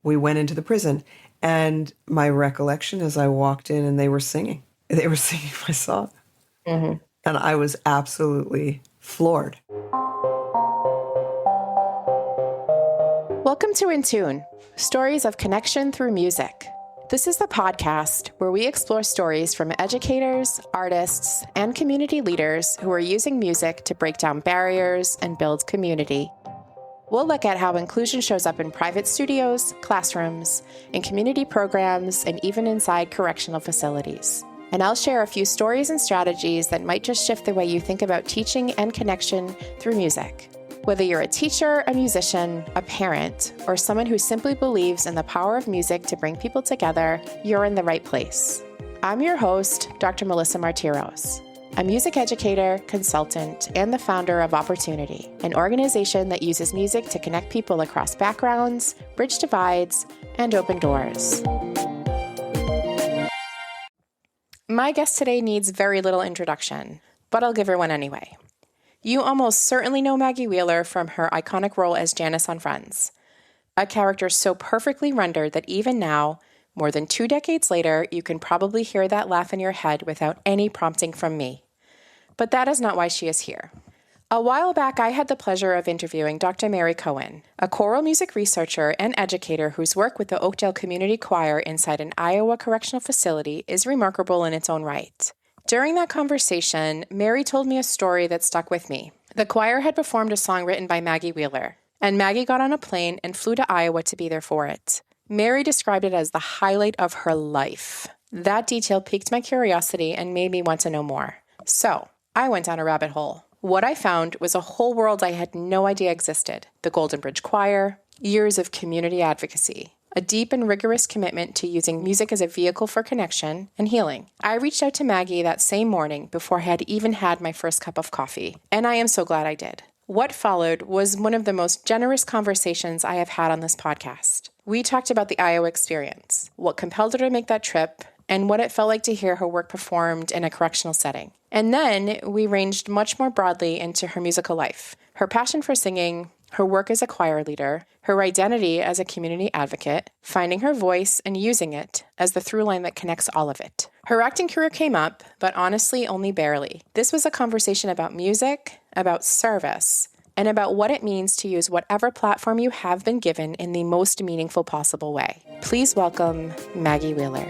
we went into the prison. And my recollection is I walked in and they were singing. They were singing my song. Mm-hmm. And I was absolutely floored. Welcome to inTUNE, Stories of Connection Through Music. This is the podcast where we explore stories from educators, artists, and community leaders who are using music to break down barriers and build community. We'll look at how inclusion shows up in private studios, classrooms, in community programs, and even inside correctional facilities. And I'll share a few stories and strategies that might just shift the way you think about teaching and connection through music. Whether you're a teacher, a musician, a parent, or someone who simply believes in the power of music to bring people together, you're in the right place. I'm your host, Dr. Melissa Martiros, a music educator, consultant, and the founder of Opportunity, an organization that uses music to connect people across backgrounds, bridge divides, and open doors. My guest today needs very little introduction, but I'll give her one anyway. You almost certainly know Maggie Wheeler from her iconic role as Janice on Friends, a character so perfectly rendered that even now, more than 2 decades later, you can probably hear that laugh in your head without any prompting from me. But that is not why she is here. A while back, I had the pleasure of interviewing Dr. Mary Cohen, a choral music researcher and educator whose work with the Oakdale Community Choir inside an Iowa correctional facility is remarkable in its own right. During that conversation, Mary told me a story that stuck with me. The choir had performed a song written by Maggie Wheeler, and Maggie got on a plane and flew to Iowa to be there for it. Mary described it as the highlight of her life. That detail piqued my curiosity and made me want to know more. So, I went down a rabbit hole. What I found was a whole world I had no idea existed. The Golden Bridge Choir, years of community advocacy, a deep and rigorous commitment to using music as a vehicle for connection and healing. I reached out to Maggie that same morning before I had even had my first cup of coffee, and I am so glad I did. What followed was one of the most generous conversations I have had on this podcast. We talked about the Iowa experience, what compelled her to make that trip, and what it felt like to hear her work performed in a correctional setting. And then we ranged much more broadly into her musical life, her passion for singing, her work as a choir leader, her identity as a community advocate, finding her voice and using it as the through line that connects all of it. Her acting career came up, but honestly only barely. This was a conversation about music, about service, and about what it means to use whatever platform you have been given in the most meaningful possible way. Please welcome Maggie Wheeler.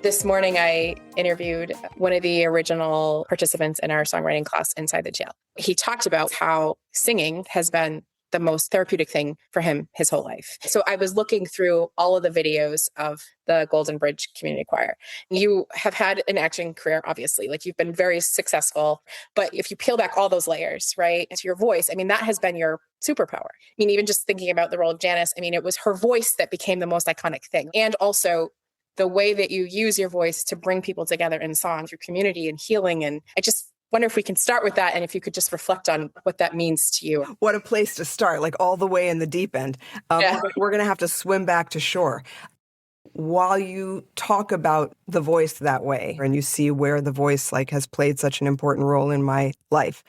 This morning, I interviewed one of the original participants in our songwriting class inside the jail. He talked about how singing has been the most therapeutic thing for him his whole life. So I was looking through all of the videos of the Golden Bridge Community Choir. You have had an acting career, obviously, like you've been very successful, but if you peel back all those layers, right, into your voice, I mean, that has been your superpower. I mean, even just thinking about the role of Janice, I mean, it was her voice that became the most iconic thing. And also the way that you use your voice to bring people together in song through community and healing. And I just wonder if we can start with that and if you could just reflect on what that means to you. What a place to start, like all the way in the deep end. We're going to have to swim back to shore. While you talk about the voice that way and you see where the voice like has played such an important role in my life,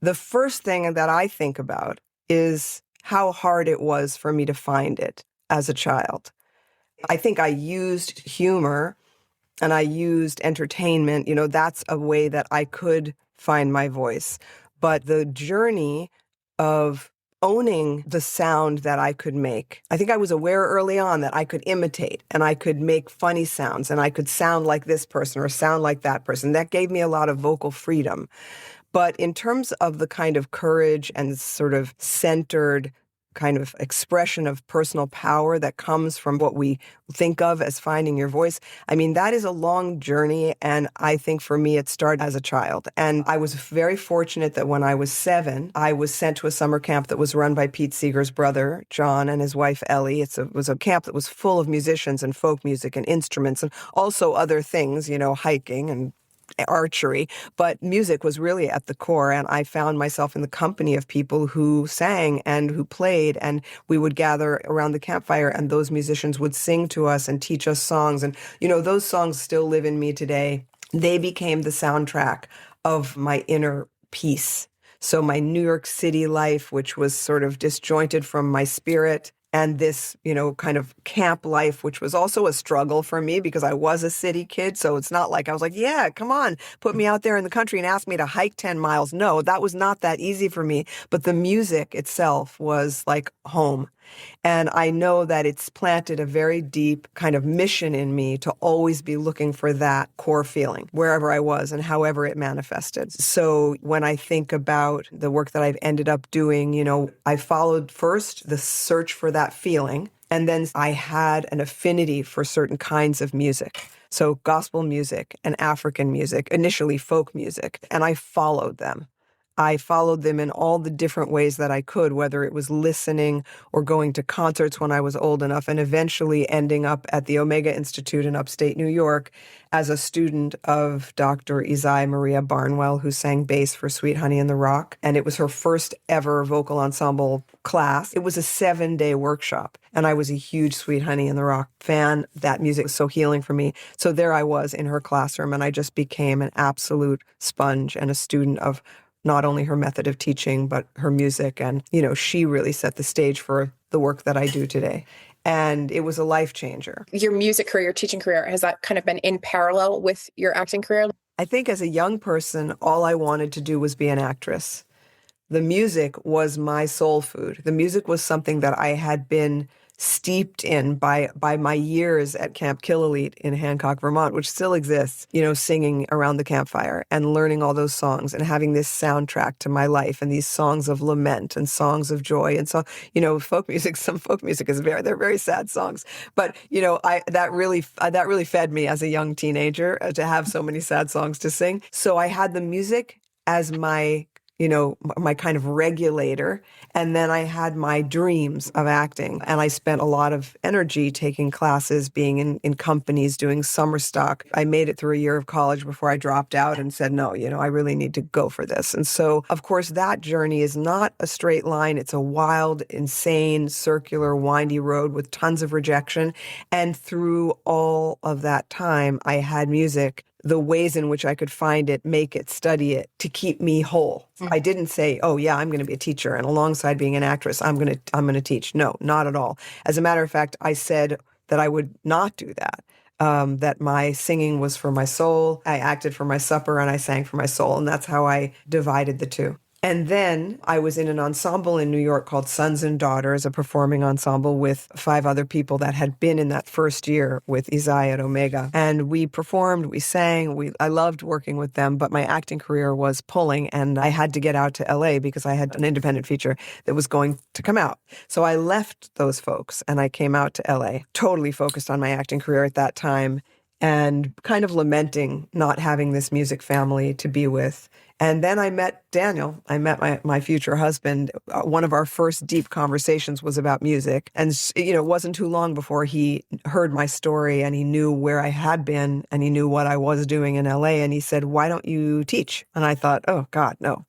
the first thing that I think about is how hard it was for me to find it as a child. I think I used humor and I used entertainment. You know, that's a way that I could find my voice. But the journey of owning the sound that I could make, I think I was aware early on that I could imitate and I could make funny sounds and I could sound like this person or sound like that person. That gave me a lot of vocal freedom. But in terms of the kind of courage and sort of centered kind of expression of personal power that comes from what we think of as finding your voice. I mean, that is a long journey, and I think for me it started as a child. And I was very fortunate that when I was 7, I was sent to a summer camp that was run by Pete Seeger's brother, John, and his wife, Ellie. It was a camp that was full of musicians and folk music and instruments and also other things, you know, hiking and archery, but music was really at the core. And I found myself in the company of people who sang and who played, and we would gather around the campfire and those musicians would sing to us and teach us songs. And, you know, those songs still live in me today. They became the soundtrack of my inner peace. So my New York City life, which was sort of disjointed from my spirit, and this, kind of camp life, which was also a struggle for me because I was a city kid. So it's not like I was like, yeah, come on, put me out there in the country and ask me to hike 10 miles. No, that was not that easy for me. But the music itself was like home. And I know that it's planted a very deep kind of mission in me to always be looking for that core feeling wherever I was and however it manifested. So when I think about the work that I've ended up doing, I followed first the search for that feeling. And then I had an affinity for certain kinds of music. So gospel music and African music, initially folk music, and I followed them. I followed them in all the different ways that I could, whether it was listening or going to concerts when I was old enough, and eventually ending up at the Omega Institute in upstate New York as a student of Dr. Isai Maria Barnwell, who sang bass for Sweet Honey in the Rock. And it was her first ever vocal ensemble class. It was a 7-day workshop, and I was a huge Sweet Honey in the Rock fan. That music was so healing for me. So there I was in her classroom, and I just became an absolute sponge and a student of not only her method of teaching, but her music. And, she really set the stage for the work that I do today. And it was a life changer. Your music career, your teaching career, has that kind of been in parallel with your acting career? I think as a young person, all I wanted to do was be an actress. The music was my soul food. The music was something that I had been steeped in by my years at Camp Killalete in Hancock, Vermont, which still exists, singing around the campfire and learning all those songs and having this soundtrack to my life and these songs of lament and songs of joy. And so, folk music, some folk music they're very sad songs, but, that really fed me as a young teenager to have so many sad songs to sing. So I had the music as my kind of regulator. And then I had my dreams of acting. And I spent a lot of energy taking classes, being in companies, doing summer stock. I made it through a year of college before I dropped out and said, no, I really need to go for this. And so, of course, that journey is not a straight line. It's a wild, insane, circular, windy road with tons of rejection. And through all of that time, I had music, the ways in which I could find it, make it, study it, to keep me whole. I didn't say, oh yeah, I'm going to be a teacher, and alongside being an actress, I'm going to teach. No, not at all. As a matter of fact, I said that I would not do that. That my singing was for my soul, I acted for my supper, and I sang for my soul, and that's how I divided the two. And then I was in an ensemble in New York called Sons and Daughters, a performing ensemble with 5 other people that had been in that first year with Isai at Omega. And we performed, we sang, I loved working with them, but my acting career was pulling, and I had to get out to LA because I had an independent feature that was going to come out. So I left those folks and I came out to LA, totally focused on my acting career at that time and kind of lamenting not having this music family to be with. And then I met Daniel. I met my future husband. One of our first deep conversations was about music. And, it wasn't too long before he heard my story and he knew where I had been and he knew what I was doing in LA. And he said, why don't you teach? And I thought, oh, God, no.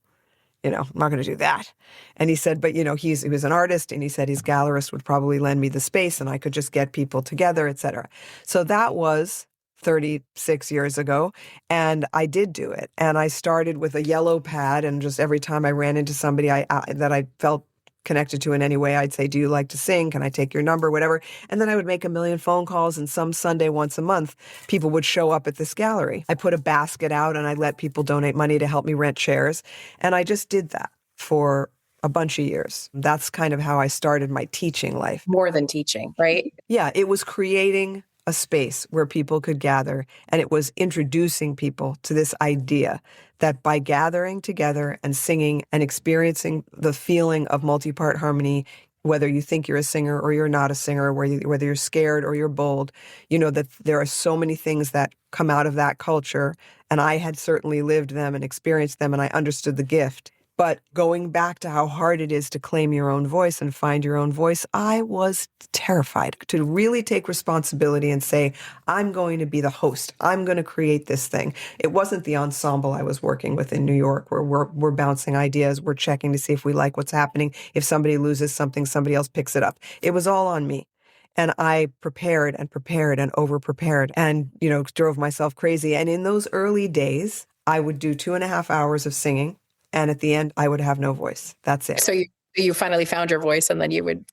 I'm not going to do that. And he said, but, he was an artist, and he said his gallerist would probably lend me the space and I could just get people together, et cetera. So that was 36 years ago, and I did do it. And I started with a yellow pad, and just every time I ran into somebody that I felt connected to in any way, I'd say, do you like to sing? Can I take your number? Whatever. And then I would make a million phone calls, and some Sunday once a month, people would show up at this gallery. I put a basket out, and I let people donate money to help me rent chairs. And I just did that for a bunch of years. That's kind of how I started my teaching life. More than teaching, right? Yeah, it was creating a space where people could gather, and it was introducing people to this idea that by gathering together and singing and experiencing the feeling of multi-part harmony, whether you think you're a singer or you're not a singer, whether you're scared or you're bold, that there are so many things that come out of that culture, and I had certainly lived them and experienced them, and I understood the gift. But going back to how hard it is to claim your own voice and find your own voice, I was terrified to really take responsibility and say, I'm going to be the host. I'm going to create this thing. It wasn't the ensemble I was working with in New York where we're bouncing ideas. We're checking to see if we like what's happening. If somebody loses something, somebody else picks it up. It was all on me. And I prepared and over-prepared and, drove myself crazy. And in those early days, I would do 2.5 hours of singing. And at the end, I would have no voice. That's it. So you finally found your voice, and then you would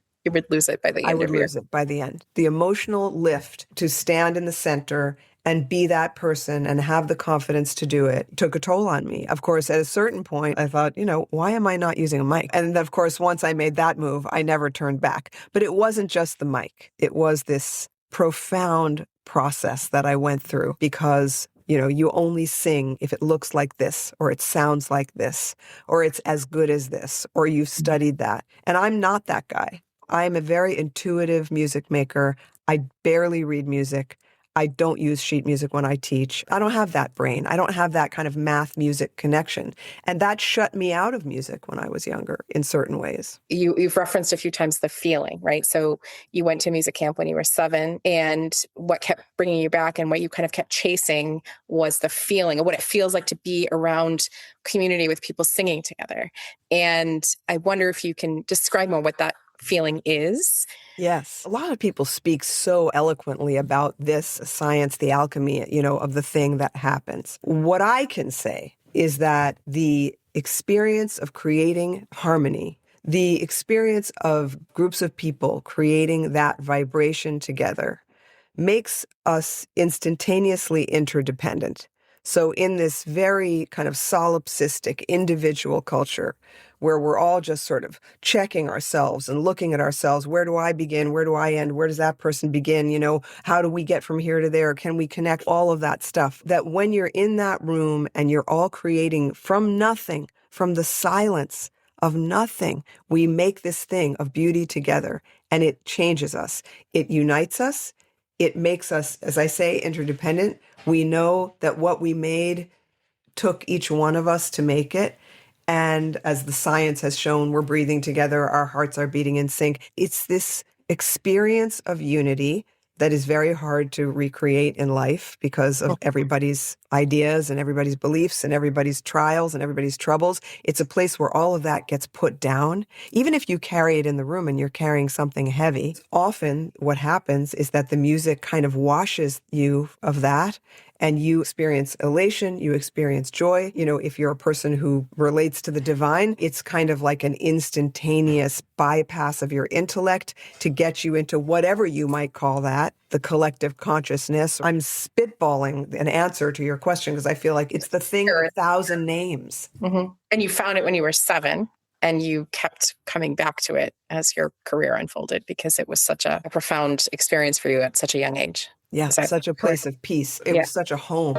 lose it by the end. I would lose it by the end. The emotional lift to stand in the center and be that person and have the confidence to do it took a toll on me. Of course, at a certain point, I thought, why am I not using a mic? And of course, once I made that move, I never turned back. But it wasn't just the mic. It was this profound process that I went through because you only sing if it looks like this, or it sounds like this, or it's as good as this, or you've studied that. And I'm not that guy. I'm a very intuitive music maker. I barely read music. I don't use sheet music when I teach. I don't have that brain. I don't have that kind of math music connection. And that shut me out of music when I was younger in certain ways. You've referenced a few times the feeling, right? So you went to music camp when you were 7, and what kept bringing you back and what you kind of kept chasing was the feeling of what it feels like to be around community with people singing together. And I wonder if you can describe more what that feeling is. Yes. A lot of people speak so eloquently about this science, the alchemy, of the thing that happens. What I can say is that the experience of creating harmony, the experience of groups of people creating that vibration together makes us instantaneously interdependent. So in this very kind of solipsistic individual culture where we're all just sort of checking ourselves and looking at ourselves, where do I begin? Where do I end? Where does that person begin? How do we get from here to there? Can we connect? All of that stuff. That when you're in that room and you're all creating from nothing, from the silence of nothing, we make this thing of beauty together, and it changes us. It unites us. It makes us, as I say, interdependent. We know that what we made took each one of us to make it. And as the science has shown, we're breathing together, our hearts are beating in sync. It's this experience of unity that is very hard to recreate in life because of everybody's ideas and everybody's beliefs and everybody's trials and everybody's troubles. It's a place where all of that gets put down. Even if you carry it in the room and you're carrying something heavy, often what happens is that the music kind of washes you of that. And you experience elation, you experience joy. If you're a person who relates to the divine, it's kind of like an instantaneous bypass of your intellect to get you into whatever you might call that, the collective consciousness. I'm spitballing an answer to your question because I feel like it's the thing of 1,000 names. Mm-hmm. And you found it when you were 7. And you kept coming back to it as your career unfolded because it was such a profound experience for you at such a young age. Yeah, such a place of peace. It was such a home.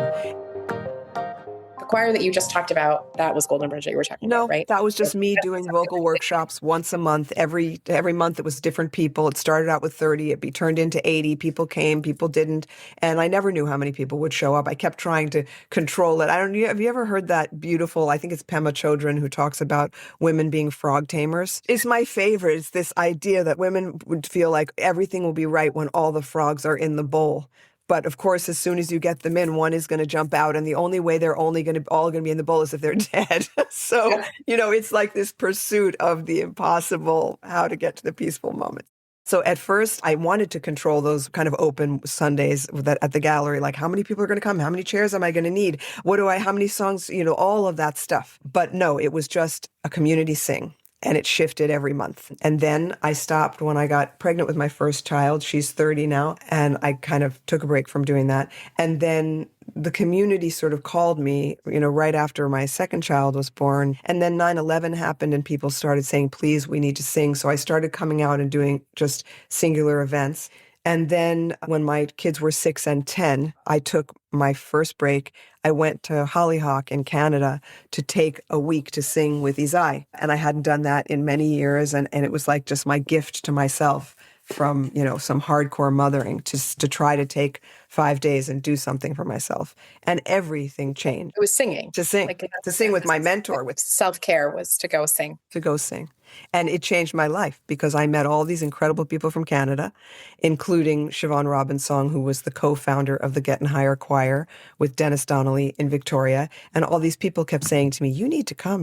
The choir that you just talked about, that was Golden Bridge that you were talking about, right? That was just me doing vocal workshops once a month. Every month it was different people. It started out with 30. It'd be turned into 80. People came, people didn't. And I never knew how many people would show up. I kept trying to control it. Have you ever heard that beautiful, I think it's Pema Chodron who talks about women being frog tamers? It's my favorite. It's this idea that women would feel like everything will be right when all the frogs are in the bowl. But of course, as soon as you get them in, one is going to jump out. And the only way they're all going to be in the bowl is if they're dead. So, it's like this pursuit of the impossible, how to get to the peaceful moment. So at first, I wanted to control those kind of open Sundays at the gallery, like how many people are going to come? How many chairs am I going to need? How many songs, all of that stuff. But no, it was just a community sing. And it shifted every month. And then I stopped when I got pregnant with my first child. She's 30 now. And I kind of took a break from doing that. And then the community sort of called me, right after my second child was born. And then 9/11 happened and people started saying, please, we need to sing. So I started coming out and doing just singular events. And then when my kids were 6 and 10, I took my first break. I went to Hollyhock in Canada to take a week to sing with Isai. And I hadn't done that in many years. And it was like just my gift to myself from, some hardcore mothering to try to take 5 days and do something for myself. And everything changed. It was singing. To sing with my mentor. With self-care was to go sing. To go sing. And it changed my life because I met all these incredible people from Canada, including Siobhan Robinson, who was the co-founder of the Getting Higher Choir with Dennis Donnelly in Victoria. And all these people kept saying to me, you need to come,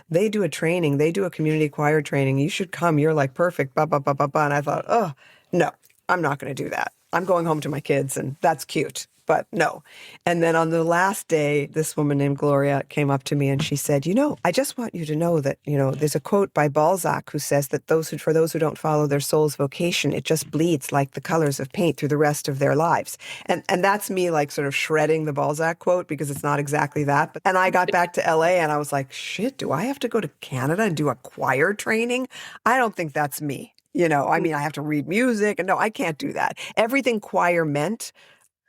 they do a training, they do a community choir training. You should come. You're like perfect, blah, blah, blah, blah, blah. And I thought, oh, no, I'm not going to do that. I'm going home to my kids and that's cute. but no. And then on the last day, this woman named Gloria came up to me and she said, I just want you to know that, there's a quote by Balzac who says that for those who don't follow their soul's vocation, it just bleeds like the colors of paint through the rest of their lives. And that's me like sort of shredding the Balzac quote because it's not exactly that. And I got back to LA and I was like, shit, do I have to go to Canada and do a choir training? I don't think that's me. I have to read music and no, I can't do that. Everything choir meant,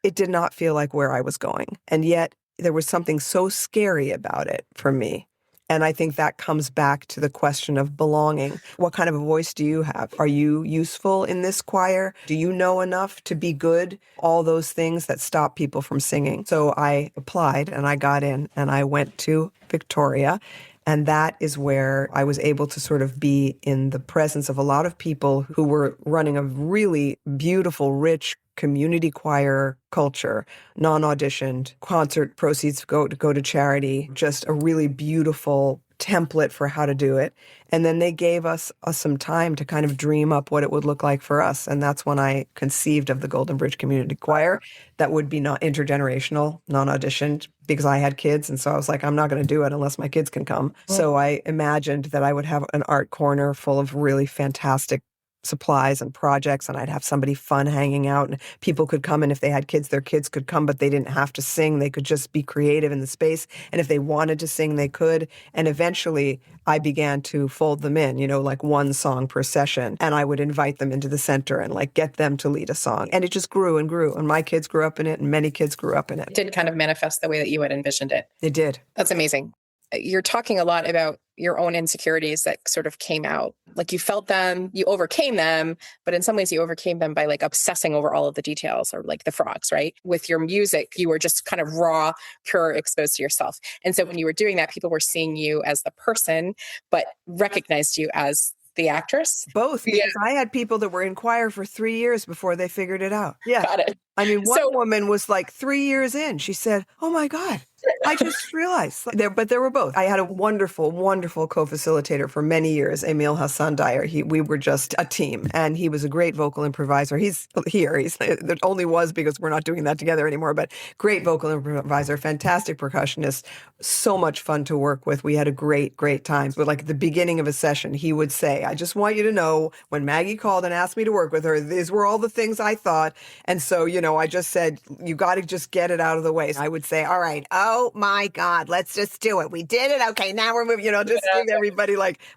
it did not feel like where I was going. And yet there was something so scary about it for me. And I think that comes back to the question of belonging. What kind of a voice do you have? Are you useful in this choir? Do you know enough to be good? All those things that stop people from singing. So I applied and I got in and I went to Victoria. And that is where I was able to sort of be in the presence of a lot of people who were running a really beautiful, rich community choir culture, non-auditioned, concert proceeds go to charity, just a really beautiful template for how to do it. And then they gave us some time to kind of dream up what it would look like for us. And that's when I conceived of the Golden Bridge Community Choir that would be not intergenerational, non-auditioned, because I had kids. And so I was like, I'm not going to do it unless my kids can come. So I imagined that I would have an art corner full of really fantastic supplies and projects, and I'd have somebody fun hanging out, and people could come, and if they had kids, their kids could come, but they didn't have to sing. They could just be creative in the space, and if they wanted to sing, they could. And eventually I began to fold them in, like one song per session, and I would invite them into the center and like get them to lead a song. And it just grew and grew, and my kids grew up in it, and many kids grew up in it. It did kind of manifest the way that you had envisioned it. It did. That's amazing. You're talking a lot about your own insecurities that sort of came out. Like you felt them, you overcame them, but in some ways you overcame them by like obsessing over all of the details, or like the frogs, right? With your music, you were just kind of raw, pure, exposed to yourself. And so when you were doing that, people were seeing you as the person, but recognized you as the actress. Both, because I had people that were in choir for 3 years before they figured it out. Yeah. Got it. I mean, one woman was like 3 years in. She said, oh my God, I just realized. But there were both. I had a wonderful, wonderful co-facilitator for many years, Emil Hassan Dyer. We were just a team, and he was a great vocal improviser. He's here. It only was because we're not doing that together anymore, but great vocal improviser, fantastic percussionist, so much fun to work with. We had a great, great time. But like at the beginning of a session, he would say, I just want you to know, when Maggie called and asked me to work with her, these were all the things I thought. And so, I just said, you got to just get it out of the way. I would say, all right, oh my God, let's just do it. We did it. Okay, now we're moving, just give everybody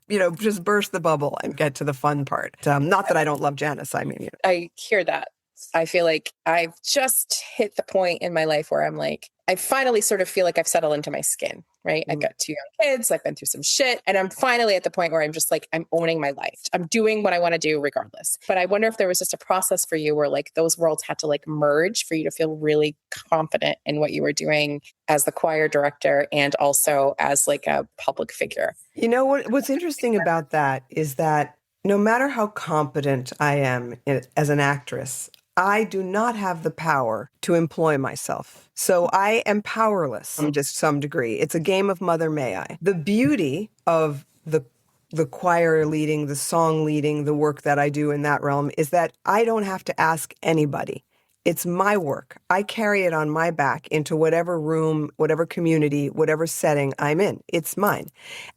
just burst the bubble and get to the fun part. Not that I don't love Janice. I mean, I hear that. I feel like I've just hit the point in my life where I'm like, I finally sort of feel like I've settled into my skin, right? I've got 2 young kids. I've been through some shit. And I'm finally at the point where I'm just like, I'm owning my life. I'm doing what I want to do regardless. But I wonder if there was just a process for you where like those worlds had to like merge for you to feel really confident in what you were doing as the choir director and also as like a public figure. What's interesting about that is that no matter how competent I am as an actress, I do not have the power to employ myself. So I am powerless to some degree. It's a game of Mother May I. The beauty of the choir leading, the song leading, the work that I do in that realm is that I don't have to ask anybody. It's my work. I carry it on my back into whatever room, whatever community, whatever setting I'm in. It's mine.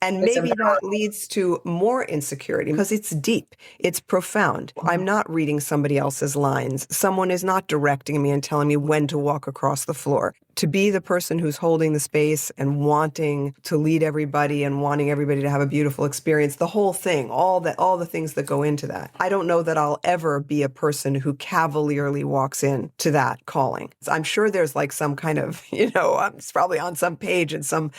And maybe that leads to more insecurity because it's deep. It's profound. I'm not reading somebody else's lines. Someone is not directing me and telling me when to walk across the floor. To be the person who's holding the space and wanting to lead everybody and wanting everybody to have a beautiful experience, the whole thing, all the things that go into that. I don't know that I'll ever be a person who cavalierly walks in to that calling. I'm sure there's like some kind of, it's probably on some page in some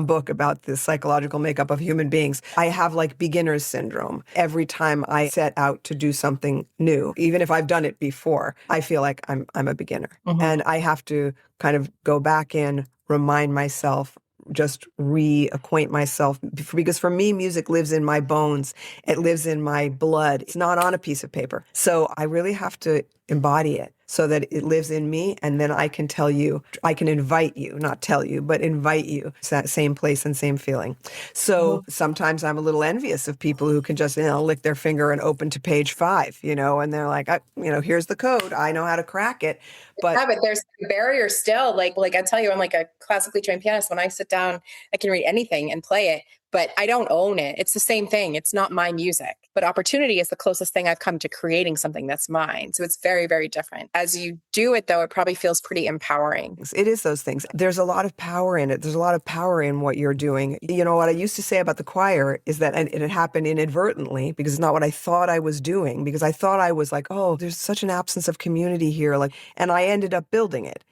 book about the psychological makeup of human beings. I have like beginner's syndrome. Every time I set out to do something new, even if I've done it before, I feel like I'm a beginner. Mm-hmm. And I have to kind of go back in, remind myself, just reacquaint myself. Because for me, music lives in my bones. It lives in my blood. It's not on a piece of paper. So I really have to embody it so that it lives in me. And then I can tell you, I can invite you, not tell you, but invite you to that same place and same feeling. So sometimes I'm a little envious of people who can just, lick their finger and open to page 5, and they're like, here's the code. I know how to crack it. But there's a barrier still. Like I tell you, I'm like a classically trained pianist. When I sit down, I can read anything and play it, but I don't own it. It's the same thing. It's not my music. But opportunity is the closest thing I've come to creating something that's mine. So it's very, very different. As you do it, though, it probably feels pretty empowering. It is those things. There's a lot of power in it. There's a lot of power in what you're doing. What I used to say about the choir is that, and it happened inadvertently because it's not what I thought I was doing, because I thought I was like, oh, there's such an absence of community here. And I ended up building it.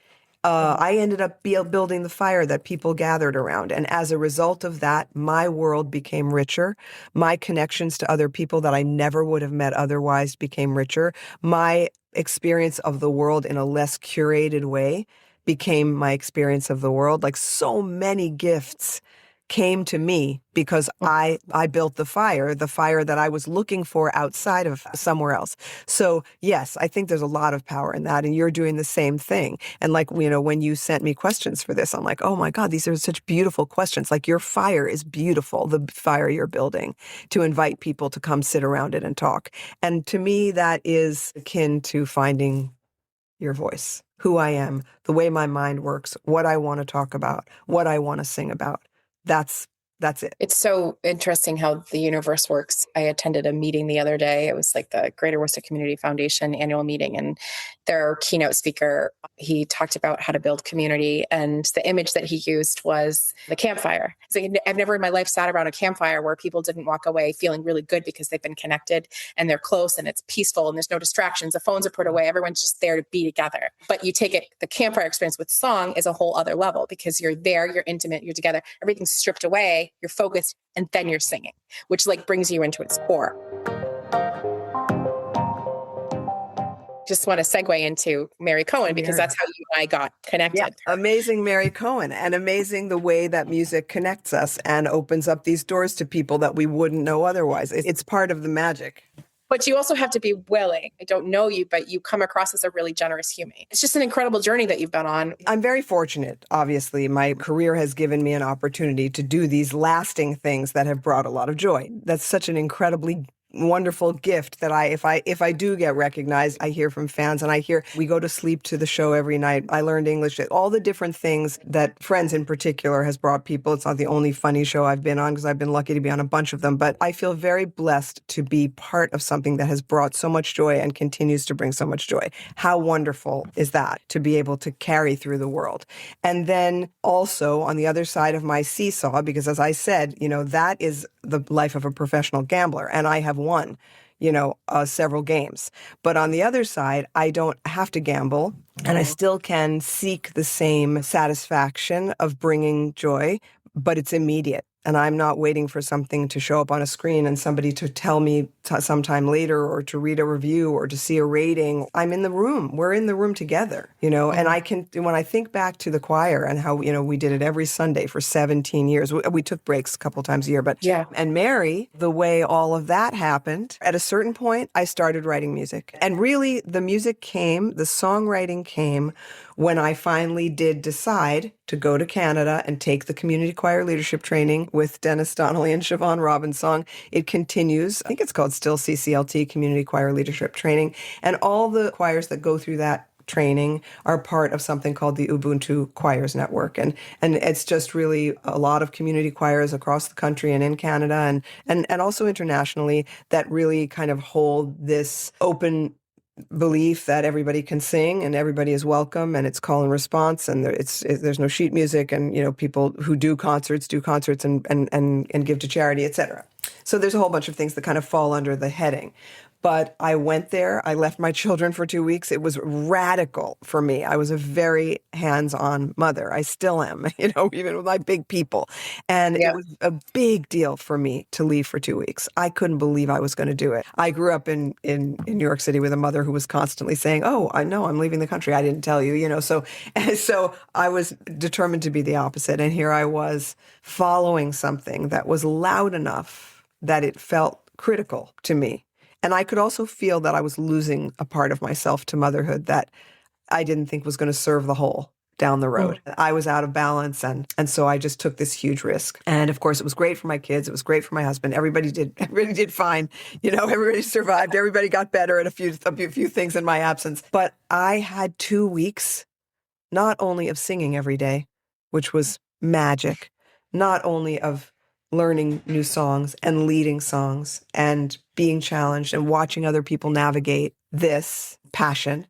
I ended up building the fire that people gathered around. And as a result of that, my world became richer. My connections to other people that I never would have met otherwise became richer. My experience of the world in a less curated way became my experience of the world. Like, so many gifts came to me because I built the fire that I was looking for outside of somewhere else. So yes, I think there's a lot of power in that, and you're doing the same thing. And when you sent me questions for this, I'm like, oh my God, these are such beautiful questions. Like, your fire is beautiful, the fire you're building, to invite people to come sit around it and talk. And to me, that is akin to finding your voice, who I am, the way my mind works, what I want to talk about, what I want to sing about. That's it. It's so interesting how the universe works. I attended a meeting the other day. It was like the Greater Worcester Community Foundation annual meeting, and their keynote speaker, he talked about how to build community, and the image that he used was the campfire. So I've never in my life sat around a campfire where people didn't walk away feeling really good because they've been connected and they're close and it's peaceful and there's no distractions. The phones are put away. Everyone's just there to be together. But you take it, the campfire experience with song is a whole other level because you're there, you're intimate, you're together, everything's stripped away, you're focused, and then you're singing, which brings you into its core. Just want to segue into Mary Cohen because that's how you and I got connected. Yeah. Amazing Mary Cohen, and amazing the way that music connects us and opens up these doors to people that we wouldn't know otherwise. It's part of the magic. But you also have to be willing. I don't know you, but you come across as a really generous human. It's just an incredible journey that you've been on. I'm very fortunate. Obviously, my career has given me an opportunity to do these lasting things that have brought a lot of joy. That's such an incredibly wonderful gift that if I do get recognized, I hear from fans, and we go to sleep to the show every night. I learned English, all the different things that Friends in particular has brought people. It's not the only funny show I've been on because I've been lucky to be on a bunch of them, but I feel very blessed to be part of something that has brought so much joy and continues to bring so much joy. How wonderful is that, to be able to carry through the world? And then also on the other side of my seesaw, because as I said, that is the life of a professional gambler, and I have won, several games. But on the other side, I don't have to gamble, and I still can seek the same satisfaction of bringing joy, but it's immediate. And I'm not waiting for something to show up on a screen and somebody to tell me sometime later, or to read a review, or to see a rating. I'm in the room. We're in the room together, and when I think back to the choir and how, we did it every Sunday for 17 years. We took breaks a couple times a year, but yeah. And Mary, the way all of that happened, at a certain point, I started writing music. And really, the music came, the songwriting came when I finally did decide to go to Canada and take the community choir leadership training with Dennis Donnelly and Siobhan Robinsong. It continues. I think it's called still CCLT, Community Choir Leadership Training. And all the choirs that go through that training are part of something called the Ubuntu Choirs Network. And it's just really a lot of community choirs across the country and in Canada and also internationally that really kind of hold this open belief that everybody can sing and everybody is welcome, and it's call and response, and there's no sheet music, and people who do concerts and give to charity, etc. So there's a whole bunch of things that kind of fall under the heading. But I went there. I left my children for 2 weeks. It was radical for me. I was a very hands-on mother. I still am, even with my big people. And It was a big deal for me to leave for 2 weeks. I couldn't believe I was going to do it. I grew up in New York City with a mother who was constantly saying, "Oh, I know, I'm leaving the country. I didn't tell you," So I was determined to be the opposite. And here I was following something that was loud enough that it felt critical to me. And I could also feel that I was losing a part of myself to motherhood that I didn't think was going to serve the whole down the road. I was out of balance. And so I just took this huge risk. And of course, it was great for my kids. It was great for my husband. Everybody did fine. Everybody survived. Everybody got better at a few things in my absence. But I had 2 weeks, not only of singing every day, which was magic, not only of learning new songs and leading songs and being challenged and watching other people navigate this passion,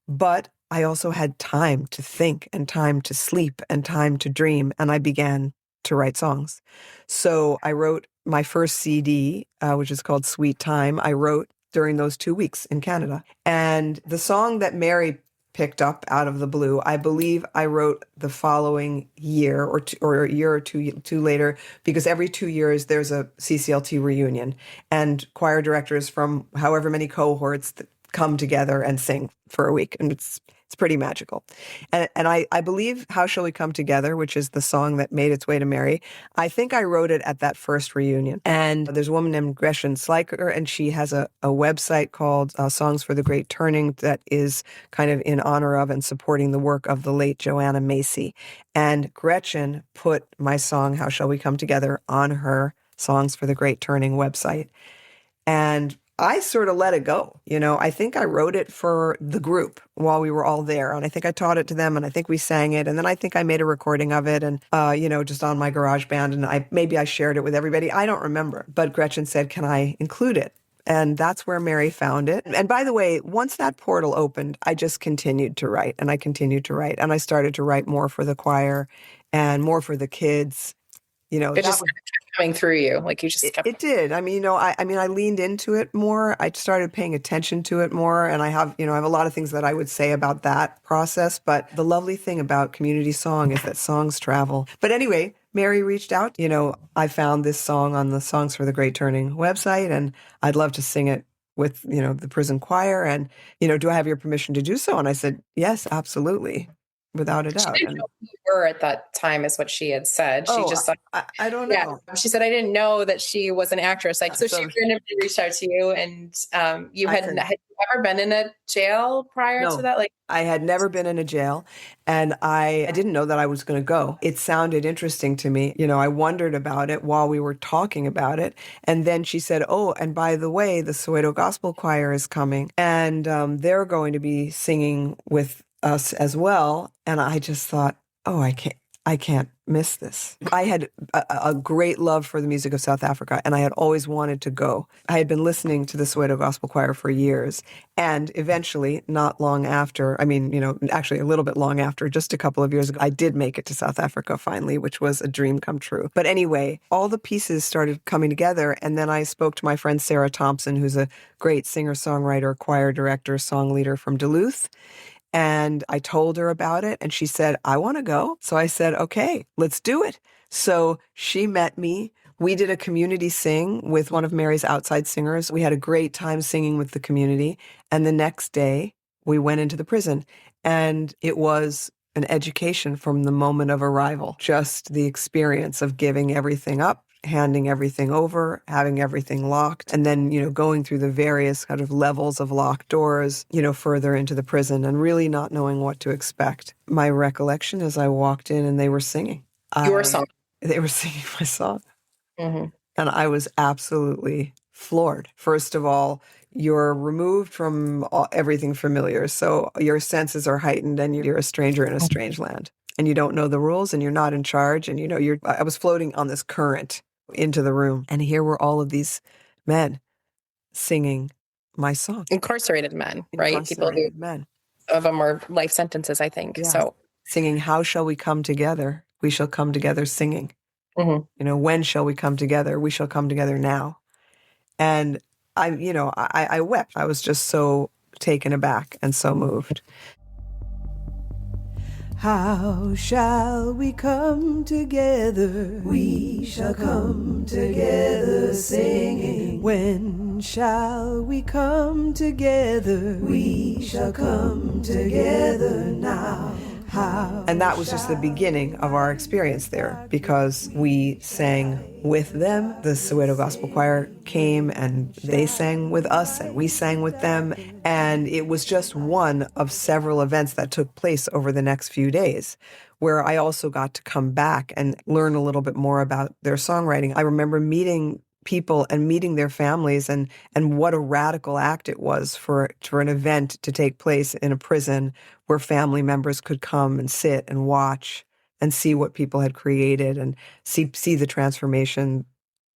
but I also had time to think and time to sleep and time to dream, and I began to write songs. So I wrote my first CD, which is called Sweet Time. I wrote during those 2 weeks in Canada. And the song that Mary picked up out of the blue, I believe I wrote the following year or a year or two later, because every 2 years there's a CCLT reunion, and choir directors from however many cohorts come together and sing for a week. And it's pretty magical. And I believe How Shall We Come Together, which is the song that made its way to Mary, I think I wrote it at that first reunion. And there's a woman named Gretchen Sliker, and she has a website called Songs for the Great Turning that is kind of in honor of and supporting the work of the late Joanna Macy. And Gretchen put my song, How Shall We Come Together, on her Songs for the Great Turning website. And I sort of let it go. I think I wrote it for the group while we were all there. And I think I taught it to them, and I think we sang it. And then I think I made a recording of it and, just on my GarageBand. And maybe I shared it with everybody. I don't remember. But Gretchen said, can I include it? And that's where Mary found it. And by the way, once that portal opened, I just continued to write, and I continued to write. And I started to write more for the choir and more for the kids. It just kept coming through you, like you just kept. It did. I leaned into it more. I started paying attention to it more, and I have a lot of things that I would say about that process. But the lovely thing about community song is that songs travel. But anyway, Mary reached out. I found this song on the Songs for the Great Turning website, and I'd love to sing it with the prison choir. And do I have your permission to do so? And I said, yes, absolutely. Without a doubt. She didn't know who you were at that time, is what she had said. She just thought, I don't know. Yeah. She said, I didn't know that she was an actress. So she randomly reached out to you, and had you ever been in a jail prior to that? I had never been in a jail, and I didn't know that I was going to go. It sounded interesting to me. I wondered about it while we were talking about it. And then she said, oh, and by the way, the Soweto Gospel Choir is coming, and they're going to be singing with us as well. And I just thought, oh, I can't miss this. I had a great love for the music of South Africa, and I had always wanted to go. I had been listening to the Soweto Gospel Choir for years, and eventually, not long after, actually a little bit long after, just a couple of years ago, I did make it to South Africa finally, which was a dream come true. But anyway, all the pieces started coming together, and then I spoke to my friend Sarah Thompson, who's a great singer-songwriter, choir director, song leader from Duluth. And I told her about it, and she said, I want to go. So I said, okay, let's do it. So she met me. We did a community sing with one of Mary's outside singers. We had a great time singing with the community. And the next day, we went into the prison. And it was an education from the moment of arrival, just the experience of giving everything up, handing everything over, having everything locked, and then, going through the various kind of levels of locked doors, further into the prison, and really not knowing what to expect. My recollection is I walked in and they were singing. Your song. They were singing my song. Mm-hmm. And I was absolutely floored. First of all, you're removed from everything familiar. So your senses are heightened, and you're a stranger in a strange land. And you don't know the rules, and you're not in charge. And, I was floating on this current into the room. And here were all of these men singing my song. Incarcerated men, right? Incarcerated men. Of them are life sentences, I think. Yeah. So singing, how shall we come together? We shall come together singing. Mm-hmm. When shall we come together? We shall come together now. And I wept. I was just so taken aback and so moved. How shall we come together? We shall come together singing. When shall we come together? We shall come together now. And that was just the beginning of our experience there, because we sang with them. The Soweto Gospel Choir came and they sang with us and we sang with them. And it was just one of several events that took place over the next few days, where I also got to come back and learn a little bit more about their songwriting. I remember meeting people and meeting their families, and what a radical act it was for an event to take place in a prison where family members could come and sit and watch and see what people had created and see the transformation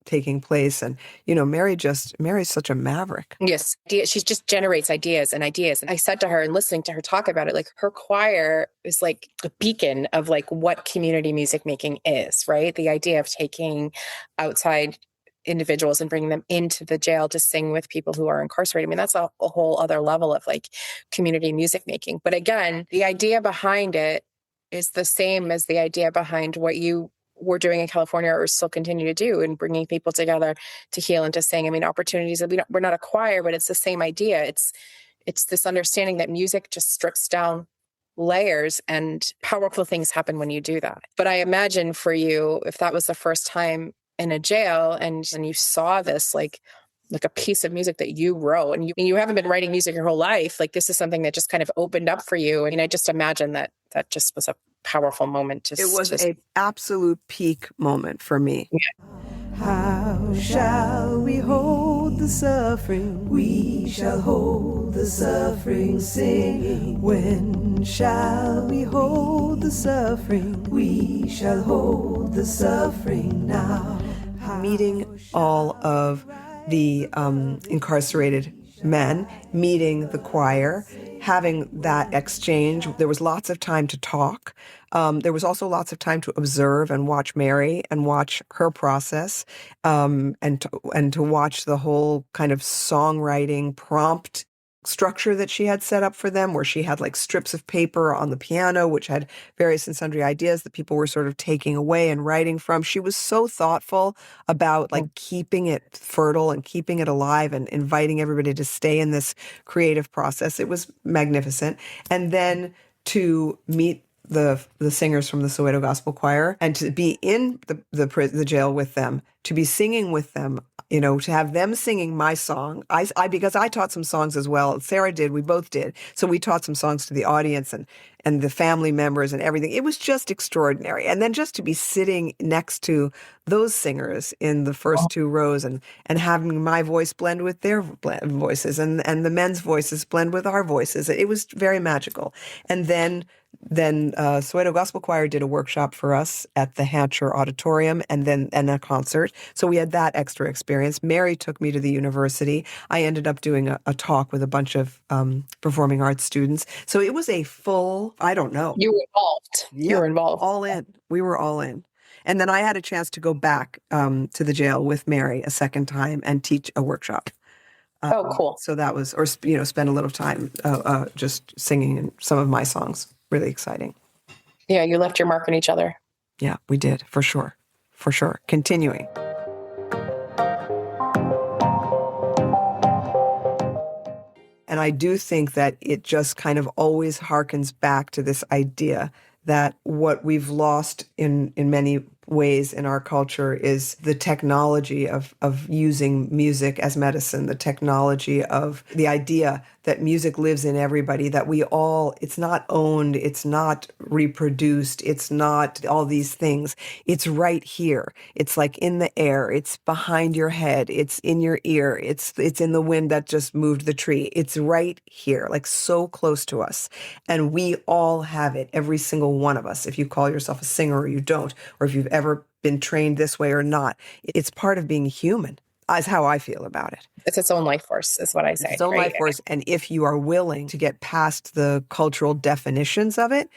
taking place. And, Mary's such a maverick. Yes. She just generates ideas and ideas. And I said to her, and listening to her talk about it, like, her choir is like a beacon of like what community music making is, right? The idea of taking outside individuals and bringing them into the jail to sing with people who are incarcerated. I mean, that's a whole other level of like community music making. But again, the idea behind it is the same as the idea behind what you were doing in California or still continue to do, and bringing people together to heal and to sing. I mean, opportunities that we're not a choir, but it's the same idea. It's this understanding that music just strips down layers, and powerful things happen when you do that. But I imagine for you, if that was the first time in a jail and you saw this like a piece of music that you wrote, and you haven't been writing music your whole life, like this is something that just kind of opened up for you. And I just imagine that just was a powerful moment. It was an absolute peak moment for me. Yeah. How shall we hold the suffering? We shall hold the suffering singing. When shall we hold the suffering? We shall hold the suffering now. Meeting all of the incarcerated men, meeting the choir, having that exchange. There was lots of time to talk. There was also lots of time to observe and watch Mary and watch her process, and to watch the whole kind of songwriting prompt structure that she had set up for them, where she had like strips of paper on the piano, which had various and sundry ideas that people were sort of taking away and writing from. She was so thoughtful about like keeping it fertile and keeping it alive and inviting everybody to stay in this creative process. It was magnificent. And then to meet the singers from the Soweto Gospel Choir and to be in the jail with them, to be singing with them, to have them singing my song. Because I taught some songs as well. Sarah did. We both did. So we taught some songs to the audience and the family members and everything. It was just extraordinary. And then just to be sitting next to those singers in the first two rows and having my voice blend with their voices and the men's voices blend with our voices. It was very magical. And then Soweto Gospel Choir did a workshop for us at the Hatcher Auditorium and a concert. So we had that extra experience. Mary took me to the university. I ended up doing a talk with a bunch of performing arts students. So it was a full, I don't know. You were involved. Yeah, you were involved. All in. We were all in. And then I had a chance to go back to the jail with Mary a second time and teach a workshop. Oh, cool. So that was, spend a little time just singing some of my songs. Really exciting. Yeah, you left your mark on each other. Yeah, we did, for sure. For sure. Continuing. And I do think that it just kind of always harkens back to this idea that what we've lost in many ways in our culture is the technology of using music as medicine, the technology of the idea that music lives in everybody, that it's not owned, it's not reproduced, it's not all these things. It's right here. It's like in the air. It's behind your head. It's in your ear. It's in the wind that just moved the tree. It's right here, like so close to us. And we all have it, every single one of us, if you call yourself a singer or you don't, or if you've ever been trained this way or not. It's part of being human. Is how I feel about it. It's its own life force, is what I say. It's its own life force. And if you are willing to get past the cultural definitions of it,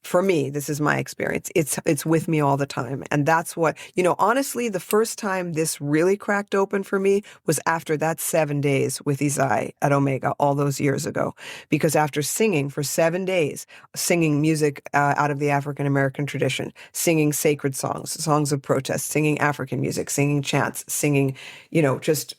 for me, this is my experience. It's with me all the time. And that's what, honestly, the first time this really cracked open for me was after that 7 days with Isai at Omega all those years ago. Because after singing for 7 days, singing music out of the African American tradition, singing sacred songs, songs of protest, singing African music, singing chants, singing, just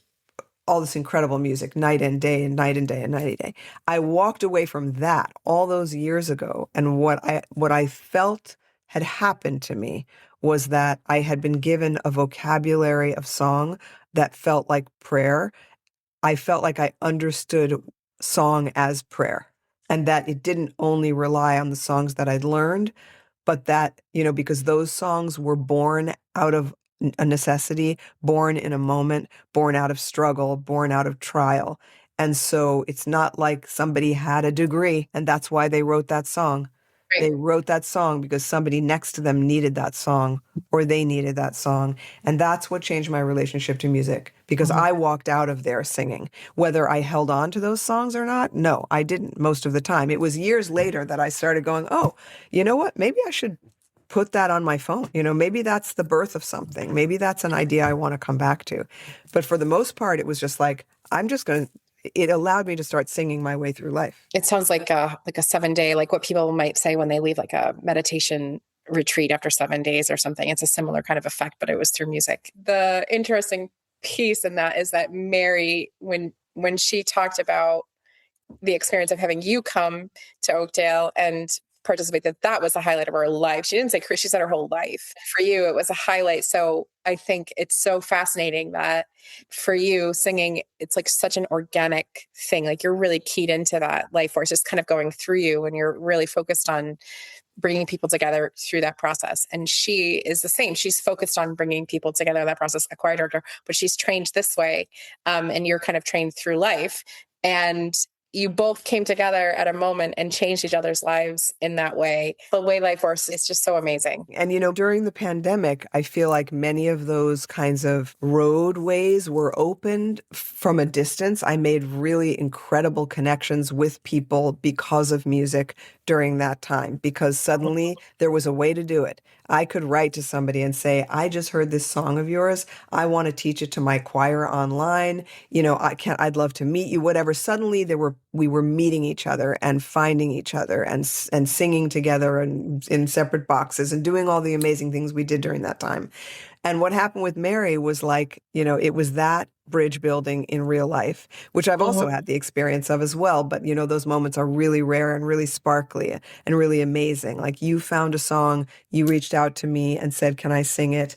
all this incredible music night and day and night and day and night and day. I walked away from that all those years ago. And what I felt had happened to me was that I had been given a vocabulary of song that felt like prayer. I felt like I understood song as prayer, and that it didn't only rely on the songs that I'd learned, but that, because those songs were born out of a necessity, born in a moment, born out of struggle, born out of trial. And so it's not like somebody had a degree and that's why they wrote that song. Right. They wrote that song because somebody next to them needed that song, or they needed that song. And that's what changed my relationship to music, because I walked out of there singing. Whether I held on to those songs or not, no, I didn't most of the time. It was years later that I started going, oh, you know what? Maybe I should put that on my phone. Maybe that's the birth of something. Maybe that's an idea I want to come back to. But for the most part, it was just like, it allowed me to start singing my way through life. It sounds like a 7-day, like what people might say when they leave like a meditation retreat after 7 days or something. It's a similar kind of effect, but it was through music. The interesting piece in that is that Mary, when she talked about the experience of having you come to Oakdale and participate, that was the highlight of her life. She didn't say career, she said her whole life. For you, it was a highlight. So I think it's so fascinating that for you, singing, it's like such an organic thing. Like you're really keyed into that life force, just kind of going through you, and you're really focused on bringing people together through that process. And she is the same. She's focused on bringing people together in that process, a choir director, but she's trained this way. And you're kind of trained through life. And you both came together at a moment and changed each other's lives in that way. The way life works is just so amazing. And, during the pandemic, I feel like many of those kinds of roadways were opened from a distance. I made really incredible connections with people because of music during that time, because suddenly there was a way to do it. I could write to somebody and say, I just heard this song of yours. I want to teach it to my choir online. I'd love to meet you, whatever. Suddenly we were meeting each other and finding each other and singing together and in separate boxes and doing all the amazing things we did during that time. And what happened with Mary was like, it was that bridge building in real life, which I've also had the experience of as well. But, those moments are really rare and really sparkly and really amazing. Like you found a song, you reached out to me and said, can I sing it?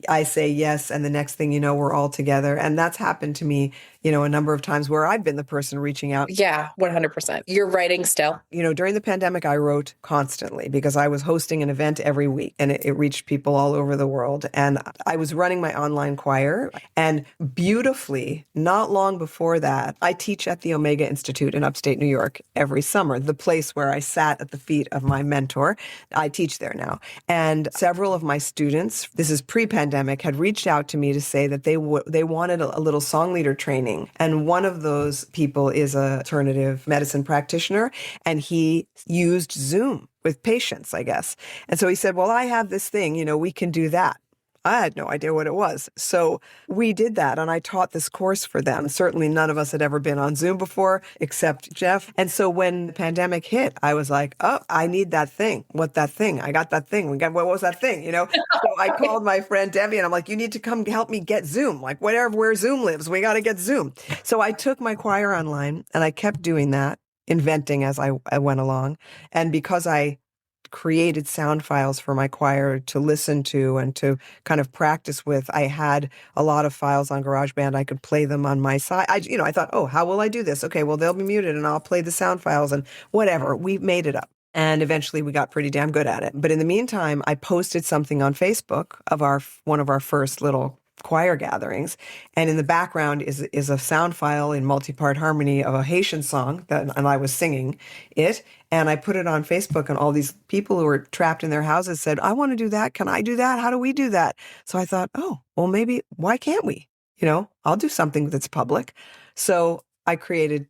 I say yes. And the next thing you know, we're all together. And that's happened to me, a number of times where I've been the person reaching out. Yeah, 100%. You're writing still. During the pandemic, I wrote constantly because I was hosting an event every week and it reached people all over the world. And I was running my online choir. And beautifully, not long before that, I teach at the Omega Institute in upstate New York every summer, the place where I sat at the feet of my mentor. I teach there now. And several of my students, this is pre-pandemic, had reached out to me to say that they wanted a little song leader training. And one of those people is an alternative medicine practitioner, and he used Zoom with patients, I guess. And so he said, well, I have this thing, we can do that. I had no idea what it was. So we did that, and I taught this course for them. Certainly none of us had ever been on Zoom before, except Jeff. And so when the pandemic hit, I was like, oh, I need that thing. What that thing? I got that thing. What was that thing? So I called my friend Debbie, and I'm like, you need to come help me get Zoom. Like where Zoom lives, we got to get Zoom. So I took my choir online, and I kept doing that, inventing as I went along. And because I created sound files for my choir to listen to and to kind of practice with, I had a lot of files on GarageBand. I could play them on my side. I thought, oh, how will I do this? Okay, well, they'll be muted and I'll play the sound files and whatever. We made it up. And eventually we got pretty damn good at it. But in the meantime, I posted something on Facebook of one of our first little choir gatherings. And in the background is a sound file in multi-part harmony of a Haitian song and I was singing it. And I put it on Facebook, and all these people who were trapped in their houses said, I want to do that. Can I do that? How do we do that? So I thought, oh, well, maybe, why can't we? I'll do something that's public. So I created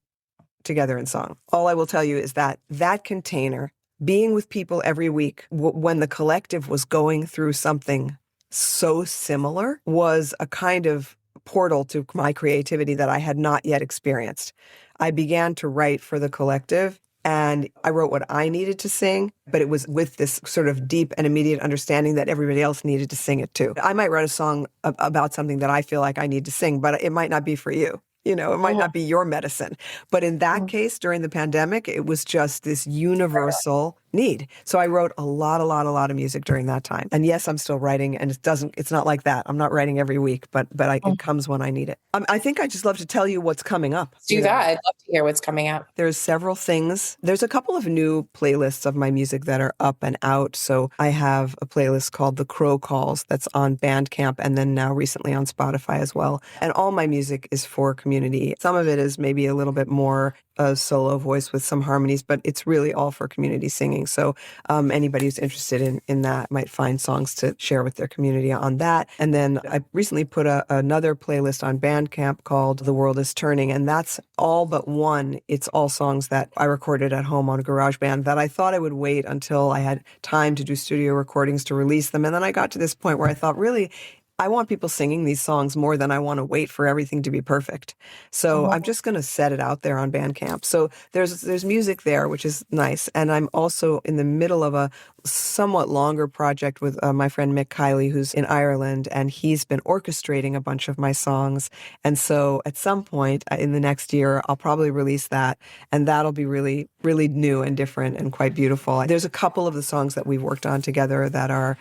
Together in Song. All I will tell you is that container, being with people every week, when the collective was going through something so similar, was a kind of portal to my creativity that I had not yet experienced. I began to write for the collective, and I wrote what I needed to sing, but it was with this sort of deep and immediate understanding that everybody else needed to sing it too. I might write a song about something that I feel like I need to sing, but it might not be for you. It might not be your medicine. But in that case, during the pandemic, it was just this universal need. So I wrote a lot of music during that time. And yes, I'm still writing, and it's not like that. I'm not writing every week, but it comes when I need it. I think I just love to tell you what's coming up. Do that. I'd love to hear what's coming up. There's several things. There's a couple of new playlists of my music that are up and out. So I have a playlist called The Crow Calls that's on Bandcamp and then now recently on Spotify as well. And all my music is for community. Some of it is maybe a little bit more a solo voice with some harmonies, but it's really all for community singing. So anybody who's interested in that might find songs to share with their community on that. And then I recently put another playlist on Bandcamp called The World is Turning, and that's all but one. It's all songs that I recorded at home on GarageBand that I thought I would wait until I had time to do studio recordings to release them. And then I got to this point where I thought, really, I want people singing these songs more than I want to wait for everything to be perfect. So I'm just going to set it out there on Bandcamp. So there's music there, which is nice. And I'm also in the middle of a somewhat longer project with my friend Mick Kiley, who's in Ireland, and he's been orchestrating a bunch of my songs. And so at some point in the next year, I'll probably release that, and that'll be really, really new and different and quite beautiful. There's a couple of the songs that we've worked on together that are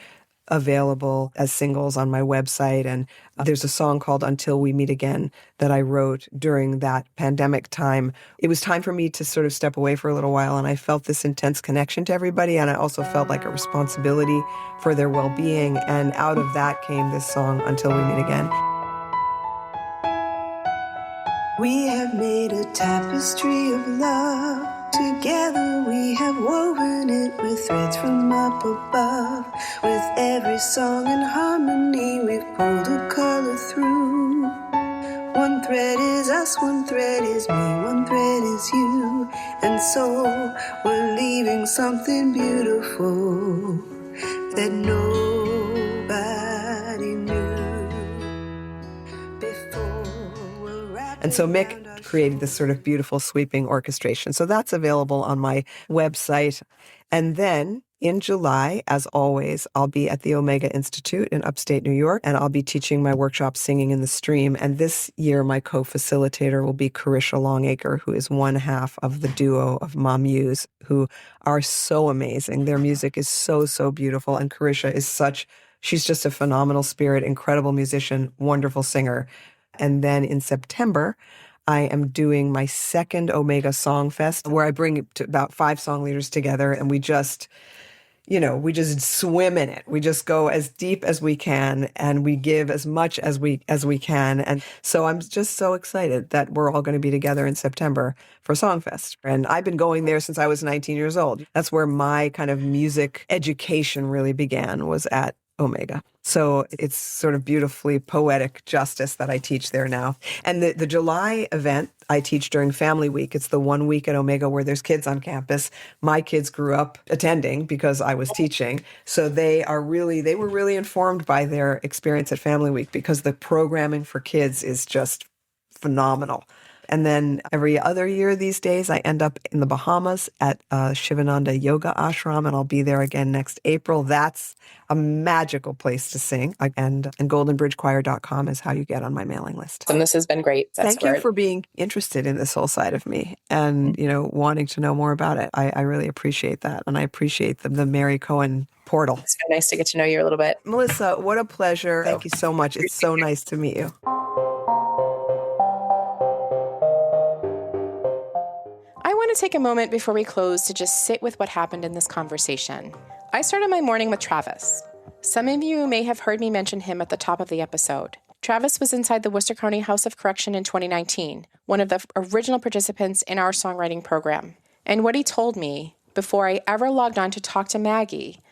available as singles on my website. And there's a song called Until We Meet Again that I wrote during that pandemic time. It was time for me to sort of step away for a little while, and I felt this intense connection to everybody, and I also felt like a responsibility for their well-being. And out of that came this song, Until We Meet Again. We have made a tapestry of love. Together we have woven it with threads from up above. With every song and harmony we've pulled a color through. One thread is us, one thread is me, one thread is you. And so we're leaving something beautiful that nobody knew before. And so Mick created this sort of beautiful sweeping orchestration. So that's available on my website. And then in July, as always, I'll be at the Omega Institute in upstate New York, and I'll be teaching my workshop Singing in the Stream. And this year, my co-facilitator will be Carisha Longacre, who is one half of the duo of Ma Muse, who are so amazing. Their music is so, so beautiful. And Carisha is she's just a phenomenal spirit, incredible musician, wonderful singer. And then in September, I am doing my second Omega Song Fest, where I bring about 5 song leaders together, and we just swim in it. We just go as deep as we can, and we give as much as we can. And so I'm just so excited that we're all going to be together in September for Songfest. And I've been going there since I was 19 years old. That's where my kind of music education really began, was at Omega. So it's sort of beautifully poetic justice that I teach there now. And the July event I teach during Family Week. It's the 1 week at Omega where there's kids on campus. My kids grew up attending because I was teaching. So they were really informed by their experience at Family Week, because the programming for kids is just phenomenal. And then every other year these days, I end up in the Bahamas at Shivananda Yoga Ashram, and I'll be there again next April. That's a magical place to sing. And goldenbridgechoir.com is how you get on my mailing list. And this has been great. Thank you for being interested in this whole side of me and, wanting to know more about it. I really appreciate that. And I appreciate the Mary Cohen portal. It's been nice to get to know you a little bit. Melissa, what a pleasure. Thank you so much. It's so nice to meet you. I want to take a moment before we close to just sit with what happened in this conversation. I started my morning with Travis. Some of you may have heard me mention him at the top of the episode. Travis was inside the Worcester County House of Correction in 2019, one of the original participants in our songwriting program. And what he told me before I ever logged on to talk to Maggie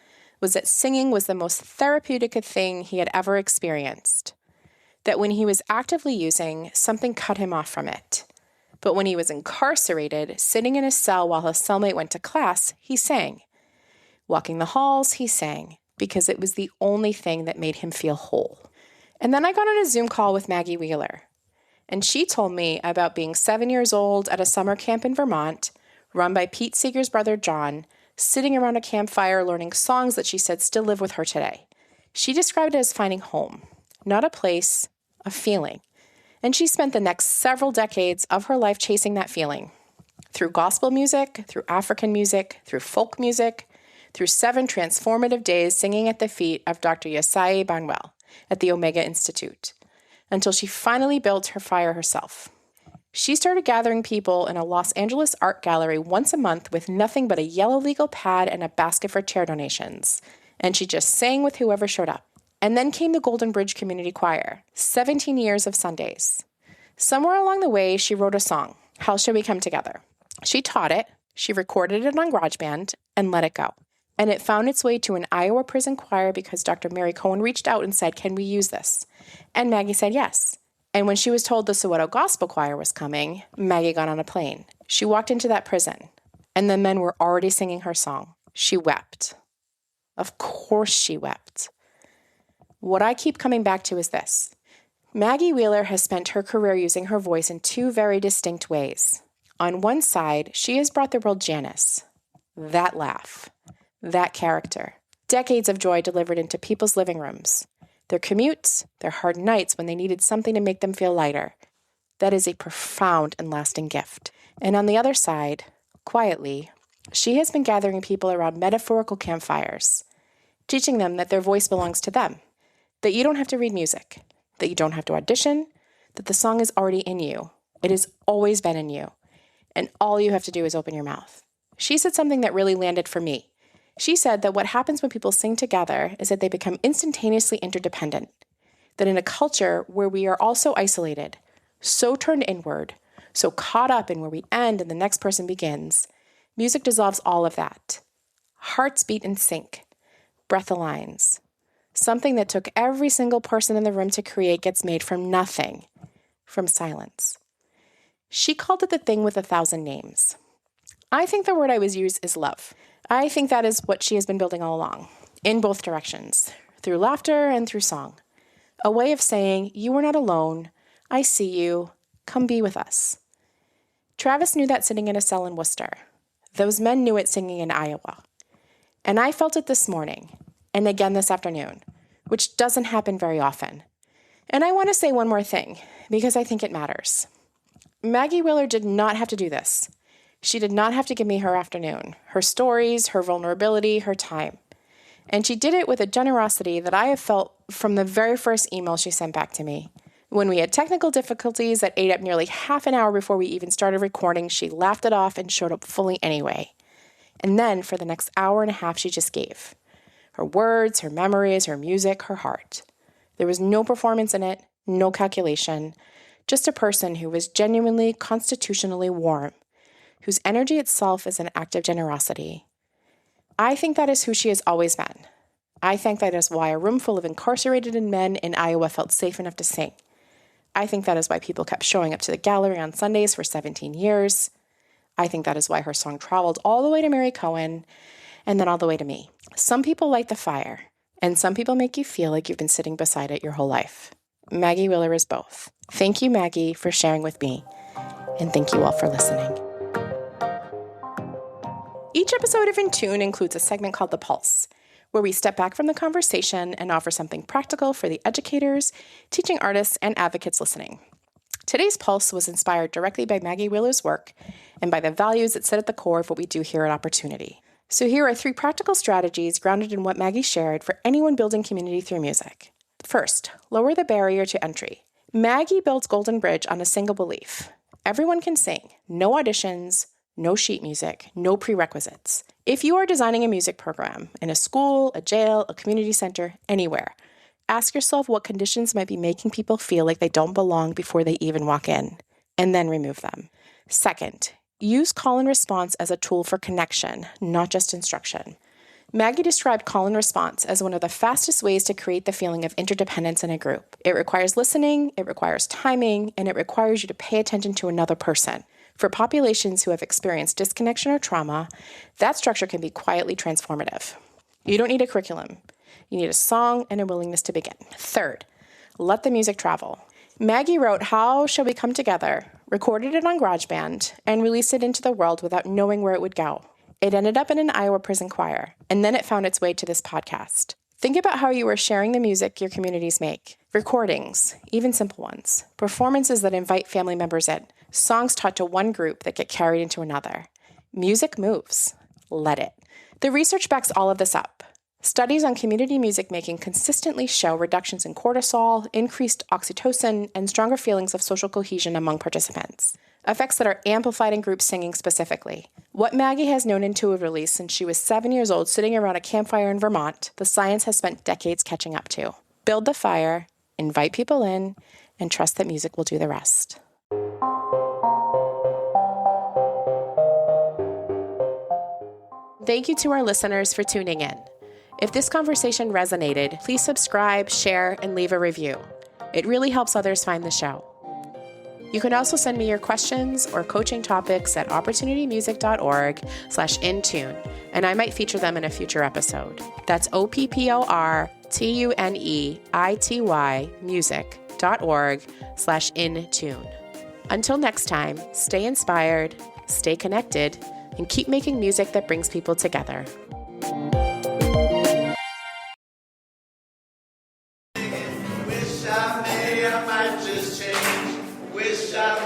was that singing was the most therapeutic thing he had ever experienced. That when he was actively using, something cut him off from it. But when he was incarcerated, sitting in his cell while his cellmate went to class, he sang. Walking the halls, he sang, because it was the only thing that made him feel whole. And then I got on a Zoom call with Maggie Wheeler, and she told me about being 7 years old at a summer camp in Vermont, run by Pete Seeger's brother John, sitting around a campfire learning songs that she said still live with her today. She described it as finding home, not a place, a feeling. And she spent the next several decades of her life chasing that feeling. Through gospel music, through African music, through folk music, through 7 transformative days singing at the feet of Dr. Yesai Banwell at the Omega Institute, until she finally built her fire herself. She started gathering people in a Los Angeles art gallery once a month with nothing but a yellow legal pad and a basket for chair donations, and she just sang with whoever showed up. And then came the Golden Bridge Community Choir, 17 years of Sundays. Somewhere along the way, she wrote a song, How Shall We Come Together? She taught it, she recorded it on GarageBand, and let it go. And it found its way to an Iowa prison choir because Dr. Mary Cohen reached out and said, can we use this? And Maggie said yes. And when she was told the Soweto Gospel Choir was coming, Maggie got on a plane. She walked into that prison, and the men were already singing her song. She wept. Of course she wept. What I keep coming back to is this. Maggie Wheeler has spent her career using her voice in 2 very distinct ways. On one side, she has brought the world Janice, that laugh, that character, decades of joy delivered into people's living rooms, their commutes, their hard nights when they needed something to make them feel lighter. That is a profound and lasting gift. And on the other side, quietly, she has been gathering people around metaphorical campfires, teaching them that their voice belongs to them, that you don't have to read music, that you don't have to audition, that the song is already in you. It has always been in you. And all you have to do is open your mouth. She said something that really landed for me. She said that what happens when people sing together is that they become instantaneously interdependent. That in a culture where we are all so isolated, so turned inward, so caught up in where we end and the next person begins, music dissolves all of that. Hearts beat in sync. Breath aligns. Something that took every single person in the room to create gets made from nothing, from silence. She called it the thing with 1,000 names. I think the word I was used is love. I think that is what she has been building all along, in both directions, through laughter and through song. A way of saying, you are not alone, I see you, come be with us. Travis knew that sitting in a cell in Worcester. Those men knew it singing in Iowa. And I felt it this morning, and again this afternoon, which doesn't happen very often. And I want to say one more thing, because I think it matters. Maggie Wheeler did not have to do this. She did not have to give me her afternoon, her stories, her vulnerability, her time. And she did it with a generosity that I have felt from the very first email she sent back to me. When we had technical difficulties that ate up nearly half an hour before we even started recording, she laughed it off and showed up fully anyway. And then for the next hour and a half, she just gave. Her words, her memories, her music, her heart. There was no performance in it, no calculation, just a person who was genuinely, constitutionally warm, whose energy itself is an act of generosity. I think that is who she has always been. I think that is why a room full of incarcerated men in Iowa felt safe enough to sing. I think that is why people kept showing up to the gallery on Sundays for 17 years. I think that is why her song traveled all the way to Mary Cohen and then all the way to me. Some people light the fire, and some people make you feel like you've been sitting beside it your whole life. Maggie Wheeler is both. Thank you, Maggie, for sharing with me, and thank you all for listening. Each episode of inTUNE includes a segment called The Pulse, where we step back from the conversation and offer something practical for the educators, teaching artists, and advocates listening. Today's Pulse was inspired directly by Maggie Wheeler's work and by the values that sit at the core of what we do here at Opportunity. So here are 3 practical strategies grounded in what Maggie shared for anyone building community through music. First, lower the barrier to entry. Maggie builds Golden Bridge on a single belief. Everyone can sing. No auditions, no sheet music, no prerequisites. If you are designing a music program in a school, a jail, a community center, anywhere, ask yourself what conditions might be making people feel like they don't belong before they even walk in, and then remove them. Second, use call and response as a tool for connection, not just instruction. Maggie described call and response as one of the fastest ways to create the feeling of interdependence in a group. It requires listening, it requires timing, and it requires you to pay attention to another person. For populations who have experienced disconnection or trauma, that structure can be quietly transformative. You don't need a curriculum. You need a song and a willingness to begin. Third, let the music travel. Maggie wrote How Shall We Come Together, recorded it on GarageBand, and released it into the world without knowing where it would go. It ended up in an Iowa prison choir, and then it found its way to this podcast. Think about how you are sharing the music your communities make. Recordings, even simple ones. Performances that invite family members in. Songs taught to one group that get carried into another. Music moves. Let it. The research backs all of this up. Studies on community music making consistently show reductions in cortisol, increased oxytocin, and stronger feelings of social cohesion among participants. Effects that are amplified in group singing specifically. What Maggie has known intuitively since she was 7 years old sitting around a campfire in Vermont, the science has spent decades catching up to. Build the fire, invite people in, and trust that music will do the rest. Thank you to our listeners for tuning in. If this conversation resonated, please subscribe, share, and leave a review. It really helps others find the show. You can also send me your questions or coaching topics at opportunitymusic.org/intune, and I might feature them in a future episode. That's OPPORTUNEITY music.org/intune. Until next time, stay inspired, stay connected, and keep making music that brings people together. Wish I might just change. Wish I